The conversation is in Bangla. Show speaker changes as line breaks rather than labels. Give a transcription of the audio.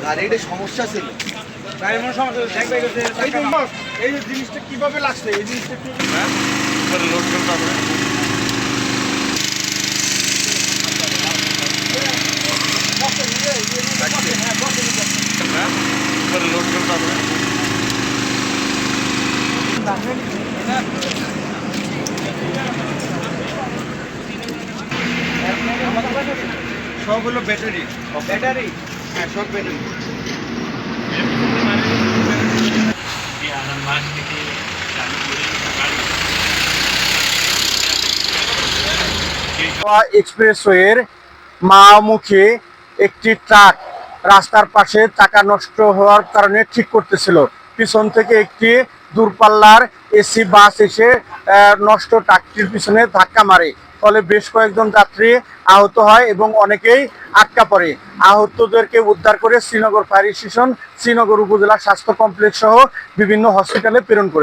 গাড়ির সমস্যা ছিল।
গাড়ির কোনো সমস্যা দেখবে এই যে জিনিসটা কিভাবে লাগছে এই জিনিসটা একটু
লোড করতে হবে। লোড করতে হবে।
সব হলো ব্যাটারি ব্যাটারি হ্যাঁ সব ব্যাটারি
এক্সপ্রেসওয়ের মামুখী একটি ট্রাক রাস্তার পাশে চাকা নষ্ট হওয়ার কারণে ঠিক করতেছিল। পিছন থেকে একটি দূরপাল্লার এসি বাস এসে নষ্ট ট্রাকটির পিছনে ধাক্কা মারে, ফলে বেশ কয়েকজন যাত্রী আহত হয় এবং অনেকেই আটকা পড়ে। আহতদেরকে উদ্ধার করে শ্রীনগর ফায়ার স্টেশন, শ্রীনগর উপজেলা স্বাস্থ্য কমপ্লেক্স সহ বিভিন্ন হসপিটালে প্রেরণ করেছে।